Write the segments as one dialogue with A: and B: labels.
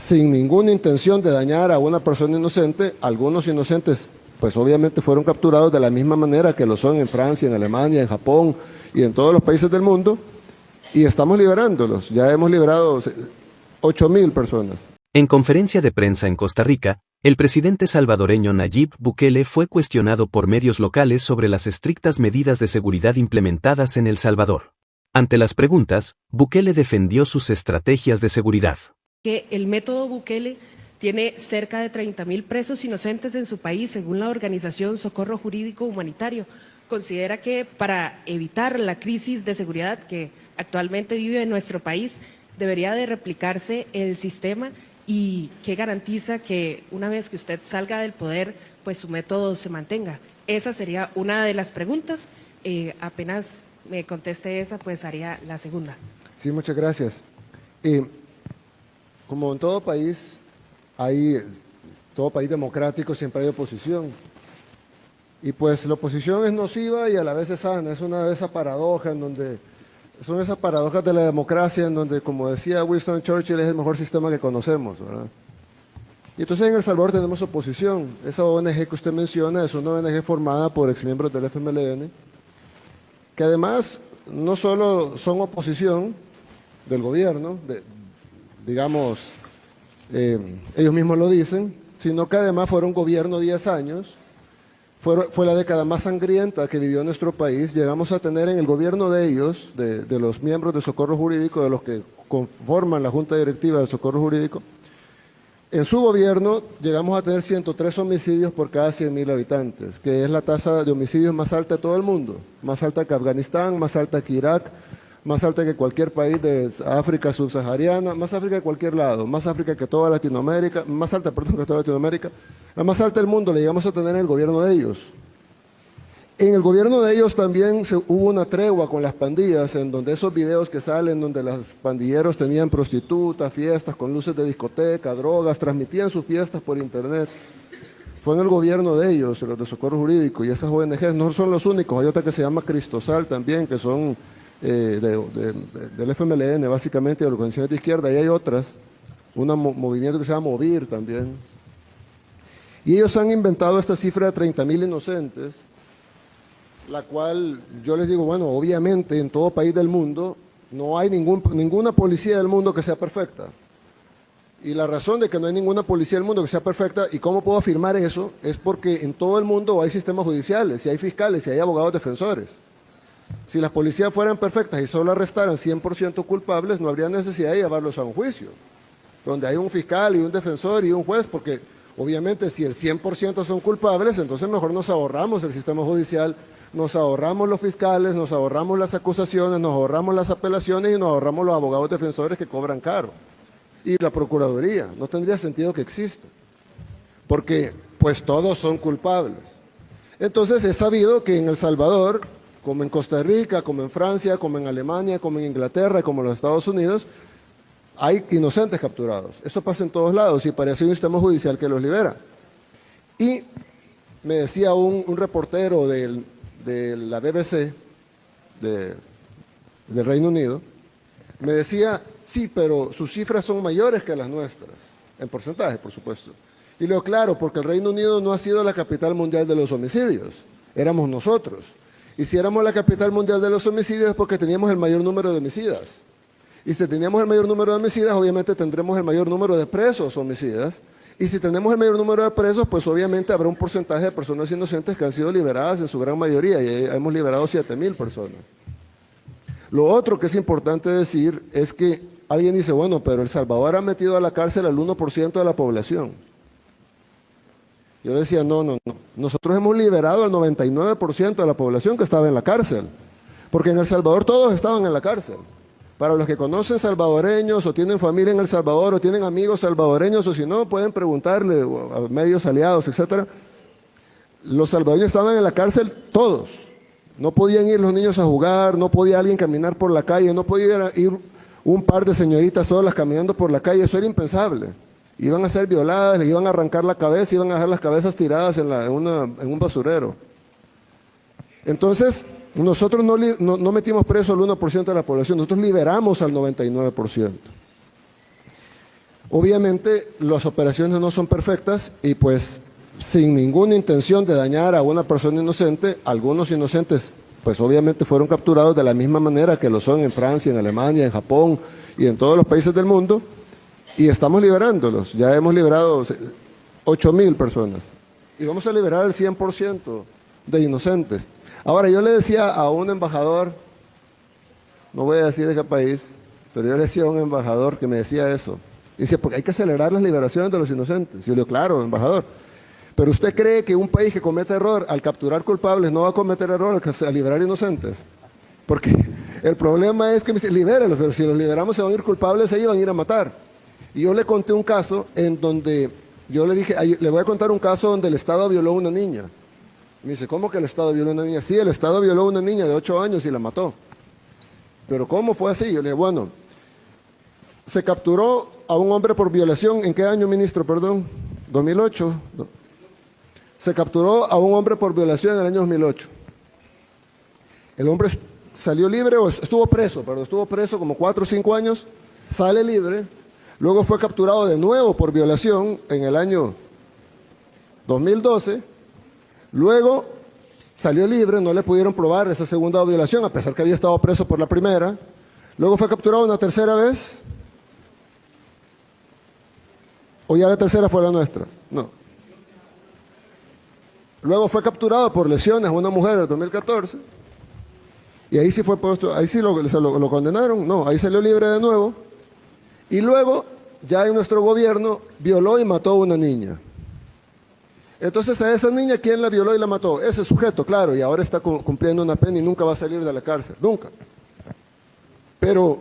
A: sin ninguna intención de dañar a una persona inocente. Algunos inocentes, pues obviamente fueron capturados de la misma manera que lo son en Francia, en Alemania, en Japón y en todos los países del mundo, y estamos liberándolos. Ya hemos liberado 8.000 personas.
B: En conferencia de prensa en Costa Rica, el presidente salvadoreño Nayib Bukele fue cuestionado por medios locales sobre las estrictas medidas de seguridad implementadas en El Salvador. Ante las preguntas, Bukele defendió sus estrategias de seguridad.
C: Que el método Bukele tiene cerca de 30.000 presos inocentes en su país, según la organización Socorro Jurídico Humanitario. Considera que para evitar la crisis de seguridad que actualmente vive en nuestro país, debería de replicarse el sistema, y que garantiza que una vez que usted salga del poder, pues su método se mantenga. Esa sería una de las preguntas. Apenas me conteste esa, pues haría la segunda.
A: Sí, muchas gracias. Como en todo país democrático, siempre hay oposición. Y pues la oposición es nociva y a la vez es sana. Es una de esas paradojas son esas paradojas de la democracia en donde, como decía Winston Churchill, es el mejor sistema que conocemos, ¿verdad? Y entonces en El Salvador tenemos oposición. Esa ONG que usted menciona es una ONG formada por exmiembros del FMLN, que además no solo son oposición del gobierno, digamos, ellos mismos lo dicen, sino que además fueron gobierno 10 años. Fue la década más sangrienta que vivió nuestro país. Llegamos a tener en el gobierno de ellos, de los miembros de Socorro Jurídico, de los que conforman la Junta Directiva de Socorro Jurídico, en su gobierno llegamos a tener 103 homicidios por cada 100.000 habitantes, que es la tasa de homicidios más alta de todo el mundo, más alta que Afganistán, más alta que Irak, más alta que cualquier país de África subsahariana, más África que cualquier lado, más África que toda Latinoamérica, más alta, perdón, que toda Latinoamérica. La más alta del mundo la llegamos a tener en el gobierno de ellos. En el gobierno de ellos también hubo una tregua con las pandillas, en donde esos videos que salen, donde los pandilleros tenían prostitutas, fiestas con luces de discoteca, drogas, transmitían sus fiestas por internet. Fue en el gobierno de ellos, los de Socorro Jurídico, y esas ONGs no son los únicos. Hay otra que se llama Cristosal también, que son del FMLN, básicamente, de organizaciones de izquierda, y hay otras, un movimiento que se llama Movir también. Y ellos han inventado esta cifra de 30.000 inocentes, la cual yo les digo, bueno, obviamente en todo país del mundo no hay ninguna policía del mundo que sea perfecta. Y la razón de que no hay ninguna policía del mundo que sea perfecta, y cómo puedo afirmar eso, es porque en todo el mundo hay sistemas judiciales, y hay fiscales, y hay abogados defensores. Si las policías fueran perfectas y solo arrestaran 100% culpables, no habría necesidad de llevarlos a un juicio, donde hay un fiscal y un defensor y un juez, porque obviamente si el 100% son culpables, entonces mejor nos ahorramos el sistema judicial, nos ahorramos los fiscales, nos ahorramos las acusaciones, nos ahorramos las apelaciones y nos ahorramos los abogados defensores que cobran caro. Y la Procuraduría, no tendría sentido que exista, porque pues todos son culpables. Entonces es sabido que en El Salvador, como en Costa Rica, como en Francia, como en Alemania, como en Inglaterra, como en los Estados Unidos, hay inocentes capturados. Eso pasa en todos lados y parece un sistema judicial que los libera. Y me decía un reportero de la BBC del Reino Unido, me decía, sí, pero sus cifras son mayores que las nuestras, en porcentaje, por supuesto. Y le digo, claro, porque el Reino Unido no ha sido la capital mundial de los homicidios, éramos nosotros. Y si éramos la capital mundial de los homicidios es porque teníamos el mayor número de homicidas. Y si teníamos el mayor número de homicidas, obviamente tendremos el mayor número de presos homicidas. Y si tenemos el mayor número de presos, pues obviamente habrá un porcentaje de personas inocentes que han sido liberadas en su gran mayoría, y hemos liberado 7.000 personas. Lo otro que es importante decir es que alguien dice, bueno, pero El Salvador ha metido a la cárcel al 1% de la población. Yo le decía, no. Nosotros hemos liberado al 99% de la población que estaba en la cárcel, porque en El Salvador todos estaban en la cárcel. Para los que conocen salvadoreños o tienen familia en El Salvador o tienen amigos salvadoreños, o si no, pueden preguntarle a medios aliados, etcétera. Los salvadoreños estaban en la cárcel todos. No podían ir los niños a jugar, no podía alguien caminar por la calle, no podía ir un par de señoritas solas caminando por la calle, eso era impensable. Iban a ser violadas, les iban a arrancar la cabeza, iban a dejar las cabezas tiradas en un basurero. Entonces, nosotros no metimos preso al 1% de la población, nosotros liberamos al 99%. Obviamente las operaciones no son perfectas y pues sin ninguna intención de dañar a una persona inocente, algunos inocentes pues obviamente fueron capturados de la misma manera que lo son en Francia, en Alemania, en Japón y en todos los países del mundo, y estamos liberándolos. Ya hemos liberado 8,000 personas y vamos a liberar el 100% de inocentes. Ahora, yo le decía a un embajador, no voy a decir de qué país, pero yo le decía a un embajador que me decía eso. Dice, porque hay que acelerar las liberaciones de los inocentes. Y yo le digo, claro, embajador. Pero ¿usted cree que un país que comete error al capturar culpables no va a cometer error al liberar inocentes? Porque el problema es que me dice, libérenlos, pero si los liberamos se van a ir culpables, ellos van a ir a matar. Y yo le conté un caso en donde, yo le dije, le voy a contar un caso donde el Estado violó a una niña. Me dice, ¿cómo que el Estado violó a una niña? Sí, el Estado violó a una niña de 8 años y la mató. Pero ¿cómo fue así? Yo le dije, bueno, se capturó a un hombre por violación. ¿En qué año, ministro? Perdón, 2008. Se capturó a un hombre por violación en el año 2008. El hombre salió libre, o estuvo preso como 4 o 5 años, sale libre, luego fue capturado de nuevo por violación en el año 2012, luego salió libre, no le pudieron probar esa segunda violación, a pesar que había estado preso por la primera, luego fue capturado una tercera vez, o ya la tercera fue la nuestra, no. Luego fue capturado por lesiones a una mujer en el 2014, y ahí sí fue puesto, ahí sí lo condenaron, no, ahí salió libre de nuevo, y luego ya en nuestro gobierno violó y mató a una niña. Entonces a esa niña, ¿quién la violó y la mató? Ese sujeto, claro, y ahora está cumpliendo una pena y nunca va a salir de la cárcel, nunca. Pero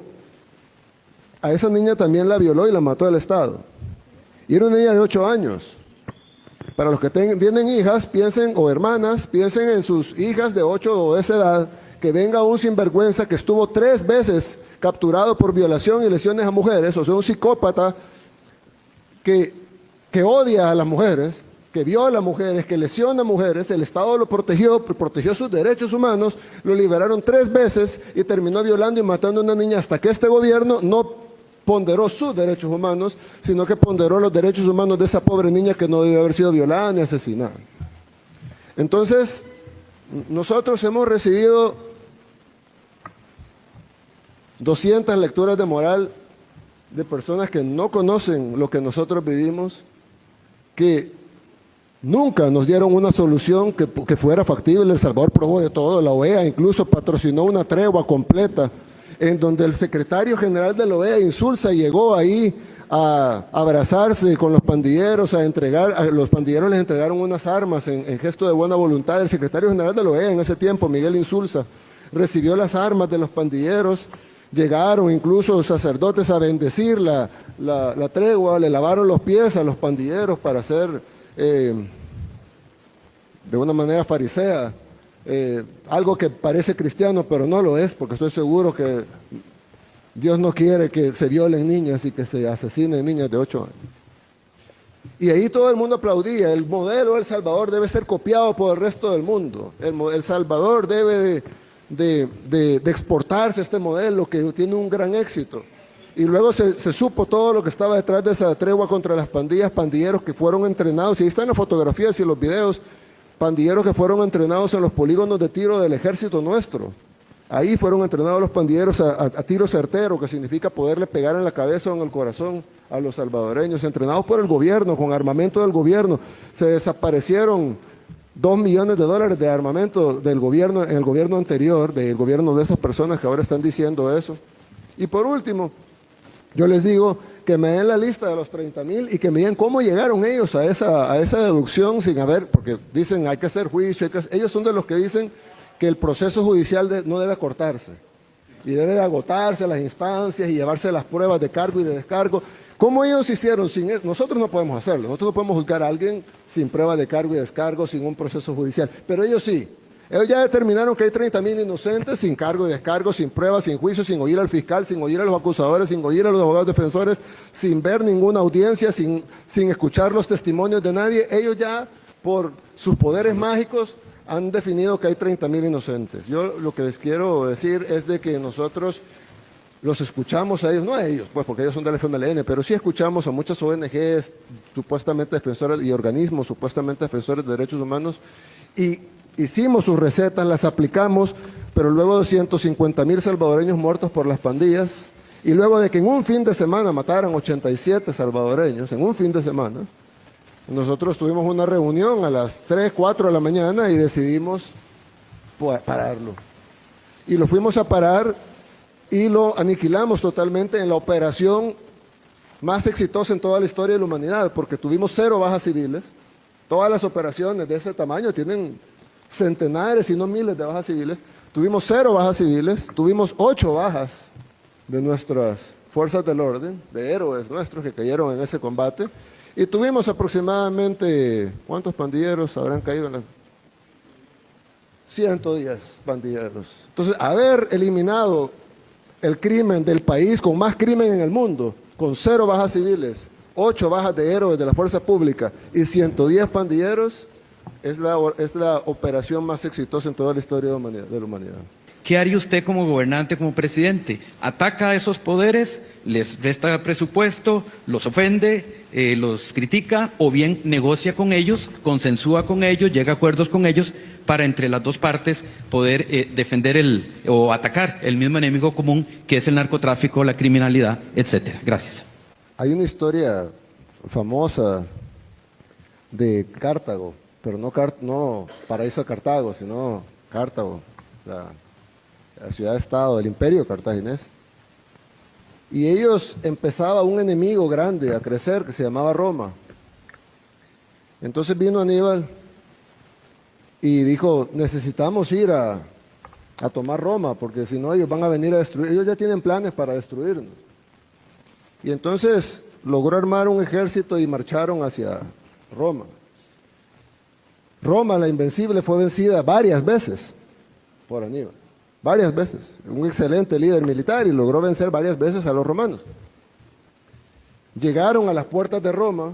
A: a esa niña también la violó y la mató el Estado. Y era una niña de 8 años. Para los que tienen hijas, piensen, o hermanas, piensen en sus hijas de 8 o de esa edad, que venga un sinvergüenza que estuvo 3 veces capturado por violación y lesiones a mujeres, o sea, un psicópata que odia a las mujeres, que viola a mujeres, que lesiona a mujeres, el Estado lo protegió sus derechos humanos, lo liberaron 3 veces y terminó violando y matando a una niña hasta que este gobierno no ponderó sus derechos humanos, sino que ponderó los derechos humanos de esa pobre niña que no debe haber sido violada ni asesinada. Entonces, nosotros hemos recibido 200 lecturas de moral de personas que no conocen lo que nosotros vivimos, que nunca nos dieron una solución que fuera factible. El Salvador probó de todo, la OEA incluso patrocinó una tregua completa, en donde el secretario general de la OEA, Insulza, llegó ahí a abrazarse con los pandilleros, a los pandilleros les entregaron unas armas en gesto de buena voluntad. El secretario general de la OEA en ese tiempo, Miguel Insulza, recibió las armas de los pandilleros, llegaron incluso los sacerdotes a bendecir la tregua, le lavaron los pies a los pandilleros para hacer, de una manera farisea, algo que parece cristiano, pero no lo es, porque estoy seguro que Dios no quiere que se violen niñas y que se asesinen niñas de 8 años. Y ahí todo el mundo aplaudía. El modelo de El Salvador debe ser copiado por el resto del mundo. El Salvador debe de exportarse este modelo que tiene un gran éxito. Y luego se supo todo lo que estaba detrás de esa tregua contra las pandillas, pandilleros que fueron entrenados, y ahí están las fotografías y los videos, pandilleros que fueron entrenados en los polígonos de tiro del ejército nuestro. Ahí fueron entrenados los pandilleros a tiro certero, que significa poderle pegar en la cabeza o en el corazón a los salvadoreños, entrenados por el gobierno, con armamento del gobierno. Se desaparecieron $2 millones de armamento del gobierno, en el gobierno anterior, del gobierno de esas personas que ahora están diciendo eso. Y por último, yo les digo que me den la lista de los 30,000 y que me digan cómo llegaron ellos a esa deducción sin haber, porque dicen hay que hacer juicio, ellos son de los que dicen que el proceso judicial no debe cortarse y debe de agotarse las instancias y llevarse las pruebas de cargo y de descargo. ¿Cómo ellos hicieron sin eso? Nosotros no podemos hacerlo, nosotros no podemos juzgar a alguien sin prueba de cargo y descargo, sin un proceso judicial, pero ellos sí. Ellos ya determinaron que hay 30,000 inocentes sin cargo y descargo, sin pruebas, sin juicio, sin oír al fiscal, sin oír a los acusadores, sin oír a los abogados defensores, sin ver ninguna audiencia, sin escuchar los testimonios de nadie. Ellos ya, por sus poderes mágicos, han definido que hay 30,000 inocentes. Yo lo que les quiero decir es de que nosotros los escuchamos a ellos, no a ellos, pues porque ellos son del FMLN, pero sí escuchamos a muchas ONGs supuestamente defensoras y organismos supuestamente defensores de derechos humanos y hicimos sus recetas, las aplicamos, pero luego de 150,000 salvadoreños muertos por las pandillas y luego de que en un fin de semana mataran 87 salvadoreños, en un fin de semana, nosotros tuvimos una reunión a las 3, 4 de la mañana y decidimos pararlo. Y lo fuimos a parar y lo aniquilamos totalmente en la operación más exitosa en toda la historia de la humanidad, porque tuvimos 0 bajas civiles. Todas las operaciones de ese tamaño tienen centenares, si no miles de bajas civiles. Tuvimos 0 bajas civiles, tuvimos 8 bajas de nuestras fuerzas del orden, de héroes nuestros que cayeron en ese combate, y tuvimos aproximadamente, ¿cuántos pandilleros habrán caído en la 110 pandilleros? Entonces, haber eliminado el crimen del país con más crimen en el mundo, con 0 bajas civiles, 8 bajas de héroes de la fuerza pública y 110 pandilleros, es la operación más exitosa en toda la historia de la humanidad.
D: ¿Qué haría usted como gobernante, como presidente? ¿Ataca a esos poderes, les resta presupuesto, los ofende, los critica o bien negocia con ellos, consensúa con ellos, llega a acuerdos con ellos para entre las dos partes poder defender o atacar el mismo enemigo común que es el narcotráfico, la criminalidad, etcétera? Gracias.
A: Hay una historia famosa de Cartago, pero no paraíso de Cartago, sino Cartago, la ciudad-estado del imperio cartaginés. Y ellos empezaba un enemigo grande a crecer que se llamaba Roma. Entonces vino Aníbal y dijo, necesitamos ir a tomar Roma, porque si no ellos van a venir a destruir, ellos ya tienen planes para destruirnos. Y entonces logró armar un ejército y marcharon hacia Roma. Roma, la invencible, fue vencida varias veces por Aníbal. Varias veces. Un excelente líder militar y logró vencer varias veces a los romanos. Llegaron a las puertas de Roma,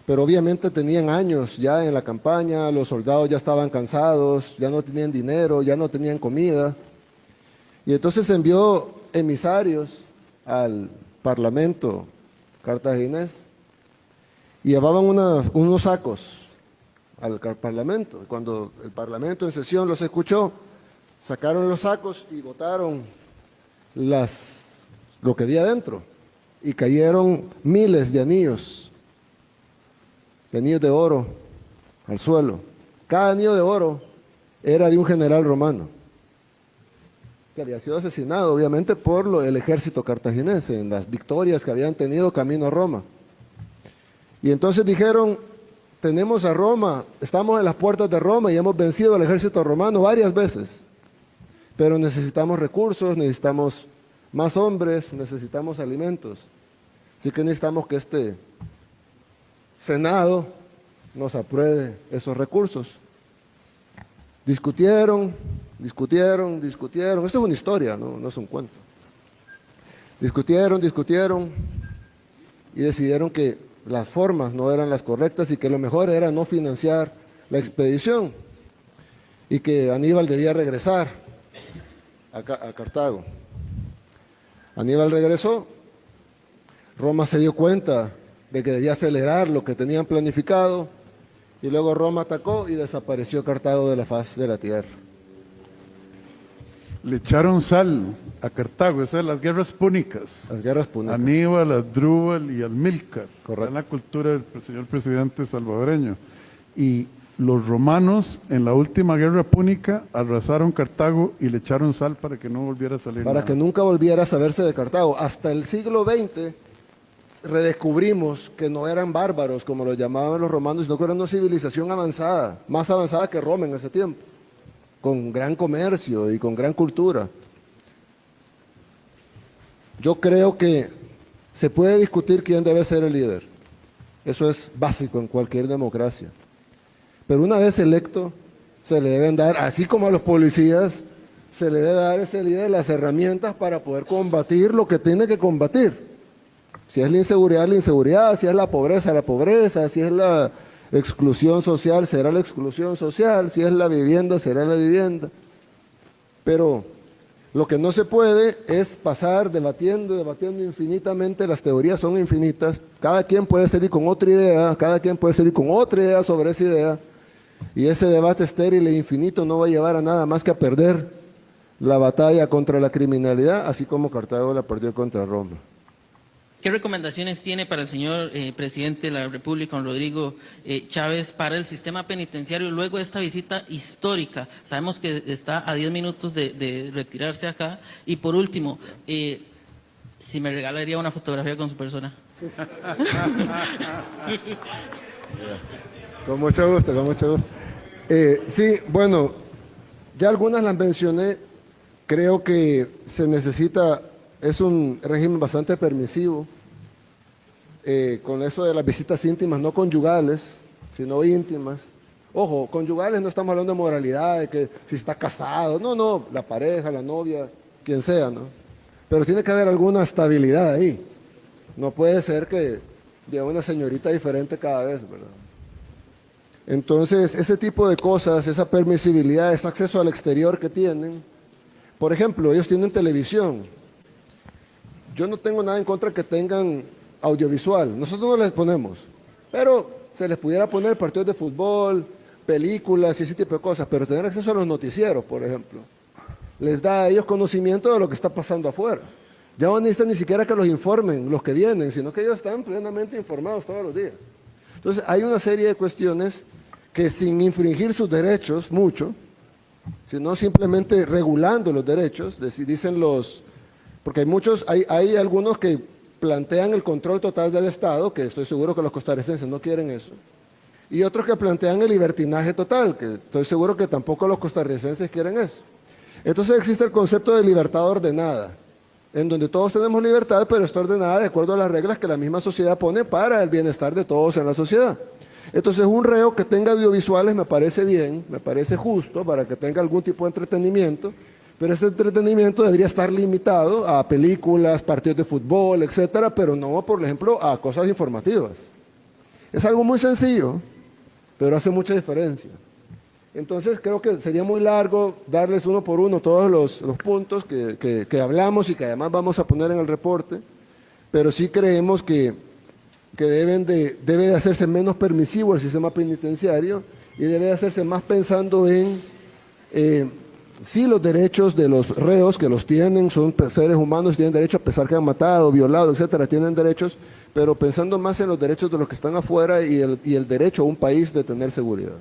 A: pero obviamente tenían años ya en la campaña, los soldados ya estaban cansados, ya no tenían dinero, ya no tenían comida. Y entonces envió emisarios al parlamento cartaginés y llevaban unos sacos al parlamento. Cuando el parlamento en sesión los escuchó, sacaron los sacos y botaron lo que había dentro y cayeron miles de anillos de oro al suelo. Cada anillo de oro era de un general romano que había sido asesinado obviamente por el ejército cartaginés en las victorias que habían tenido camino a Roma. Y entonces dijeron, tenemos a Roma, estamos en las puertas de Roma y hemos vencido al ejército romano varias veces, pero necesitamos recursos, necesitamos más hombres, necesitamos alimentos. Así que necesitamos que este Senado nos apruebe esos recursos. Discutieron. Esto es una historia, no es un cuento. Discutieron y decidieron que las formas no eran las correctas y que lo mejor era no financiar la expedición y que Aníbal debía regresar a Cartago. Aníbal regresó, Roma se dio cuenta de que debía acelerar lo que tenían planificado y luego Roma atacó y desapareció Cartago de la faz de la tierra.
E: Le echaron sal a Cartago, esas son las guerras púnicas.
A: Las guerras púnicas.
E: Aníbal, Asdrúbal y Amílcar.
A: Correcto.
E: En la cultura del señor presidente salvadoreño. Y los romanos en la última guerra púnica arrasaron Cartago y le echaron sal para que no volviera a salir
A: Para
E: nada.
A: que nunca volviera a saberse de Cartago. Hasta el siglo XX redescubrimos que no eran bárbaros como los llamaban los romanos, sino que eran una civilización avanzada, más avanzada que Roma en ese tiempo, con gran comercio y con gran cultura. Yo creo que se puede discutir quién debe ser el líder. Eso es básico en cualquier democracia. Pero una vez electo, se le deben dar, así como a los policías, se le debe dar a ese líder las herramientas para poder combatir lo que tiene que combatir. Si es la inseguridad, si es la pobreza, si es la exclusión social, será la exclusión social, si es la vivienda, será la vivienda. Pero Lo que no se puede es pasar debatiendo infinitamente, las teorías son infinitas, cada quien puede salir con otra idea, cada quien puede salir con otra idea sobre esa idea, y ese debate estéril e infinito no va a llevar a nada más que a perder la batalla contra la criminalidad, así como Cartago la perdió contra Roma.
F: ¿Qué recomendaciones tiene para el señor presidente de la República, don Rodrigo Chávez, para el sistema penitenciario luego de esta visita histórica? Sabemos que está a 10 minutos de retirarse acá. Y por último, si me regalaría una fotografía con su persona.
A: Con mucho gusto, con mucho gusto. Sí, bueno, ya algunas las mencioné. Creo que se necesita, es un régimen bastante permisivo, con eso de las visitas íntimas, no conyugales, sino íntimas. Ojo, conyugales no estamos hablando de moralidad, de que si está casado, no, la pareja, la novia, quien sea, ¿no? Pero tiene que haber alguna estabilidad ahí. No puede ser que lleve una señorita diferente cada vez, ¿verdad? Entonces, ese tipo de cosas, esa permisibilidad, ese acceso al exterior que tienen. Por ejemplo, ellos tienen televisión. Yo no tengo nada en contra que tengan audiovisual. Nosotros no les ponemos. Pero se les pudiera poner partidos de fútbol, películas y ese tipo de cosas. Pero tener acceso a los noticieros, por ejemplo, les da a ellos conocimiento de lo que está pasando afuera. Ya no necesitan ni siquiera que los informen los que vienen, sino que ellos están plenamente informados todos los días. Entonces, hay una serie de cuestiones que sin infringir sus derechos mucho, sino simplemente regulando los derechos, dicen los, porque hay algunos que plantean el control total del Estado, que estoy seguro que los costarricenses no quieren eso, y otros que plantean el libertinaje total, que estoy seguro que tampoco los costarricenses quieren eso. Entonces existe el concepto de libertad ordenada, en donde todos tenemos libertad, pero está ordenada de acuerdo a las reglas que la misma sociedad pone para el bienestar de todos en la sociedad. Entonces, un reo que tenga audiovisuales me parece bien, me parece justo para que tenga algún tipo de entretenimiento, pero ese entretenimiento debería estar limitado a películas, partidos de fútbol, etcétera, pero no, por ejemplo, a cosas informativas. Es algo muy sencillo, pero hace mucha diferencia. Entonces, creo que sería muy largo darles uno por uno todos los puntos que hablamos y que además vamos a poner en el reporte, pero sí creemos que debe de hacerse menos permisivo el sistema penitenciario y debe de hacerse más pensando en sí los derechos de los reos, que los tienen, son seres humanos, tienen derecho a pesar que han matado, violado, etcétera, tienen derechos, pero pensando más en los derechos de los que están afuera y el derecho a un país de tener seguridad.